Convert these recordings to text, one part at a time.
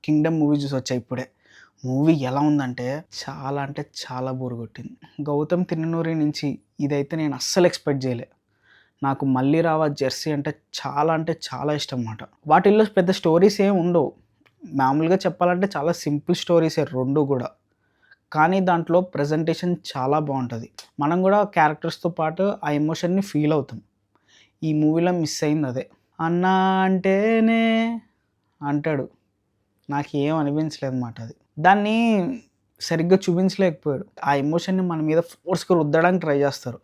Kingdom movie చూసి వచ్చా ఇప్పుడే. మూవీ ఎలా ఉందంటే అంటే చాలా బోర్ కొట్టింది. గౌతమ్ తిన్ననూరి నుంచి ఇదైతే నేను అస్సలు ఎక్స్పెక్ట్ చేయలే. నాకు మళ్ళీ రావా జెర్సీ అంటే చాలా ఇష్టం మాట. వాటిల్లో పెద్ద స్టోరీస్ ఏమి ఉండవు. మామూలుగా చెప్పాలంటే చాలా సింపుల్ స్టోరీసే 2 కూడా. కానీ దాంట్లో ప్రజెంటేషన్ చాలా బాగుంటుంది. మనం కూడా క్యారెక్టర్స్తో పాటు ఆ ఎమోషన్ని ఫీల్ అవుతాం. ఈ మూవీలో మిస్ అయింది అదే. అన్నా అంటేనే అంటాడు. నాకేం అనిపించలేదు మాట అది. దాన్ని సరిగ్గా చూపించలేకపోయాడు. ఆ ఎమోషన్‌ని మన మీద ఫోర్స్‌గా రుద్దడానికి ట్రై చేస్తారు.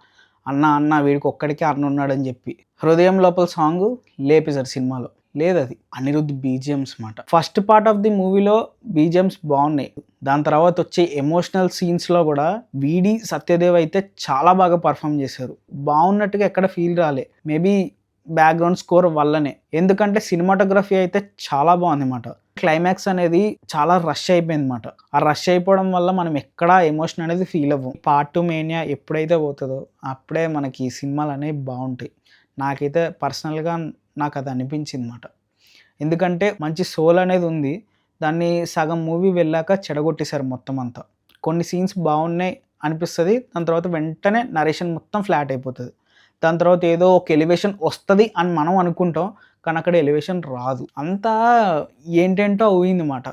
అన్న అన్న వీడికి ఒక్కడికే అన్న ఉన్నాడని చెప్పి. 'హృదయం లోపల' సాంగు లేపేశారు సినిమాలో. లేదది. అనిరుద్ బీజీఎమ్స్ మాట. ఫస్ట్ పార్ట్ ఆఫ్ ది మూవీలో బీజీఎమ్స్ బాగున్నాయి. దాని తర్వాత వచ్చే ఎమోషనల్ సీన్స్‌లో కూడా వీడి, సత్యదేవ్ అయితే చాలా బాగా పర్ఫార్మ్ చేశారు. బాగున్నట్టుగా ఎక్కడ ఫీల్ రాలే. మేబీ బ్యాక్‌గ్రౌండ్ స్కోర్ వల్లనే. ఎందుకంటే సినిమాటోగ్రఫీ అయితే చాలా బాగుందన్నమాట. క్లైమాక్స్ అనేది చాలా రష్ అయిపోయిందన్నమాట. ఆ రష్ అయిపోవడం వల్ల మనం ఎక్కడా ఎమోషన్ అనేది ఫీల్ అవ్వం. పార్ట్ 2 మేనియా ఎప్పుడైతే పోతదో అప్పుడే మనకి సినిమాలనేవి బావుంటాయి. నాకైతే పర్సనల్‌గా నాకది అనిపించిందన్నమాట. ఎందుకంటే మంచి సోల్ అనేది ఉంది. దాన్ని సగం మూవీ వెళ్ళాక చెడగొట్టేశారు మొత్తం అంతా. కొన్ని సీన్స్ బాగున్నాయి అనిపిస్తది. దాని తర్వాత వెంటనే నరేషన్ మొత్తం ఫ్లాట్ అయిపోతది. దాని తర్వాత ఏదో ఒక ఎలివేషన్ వస్తది అని మనం అనుకుంటాం. కానీ అక్కడ ఎలివేషన్ రాదు. అంతా ఏంటేంటో అయిందన్నమాట.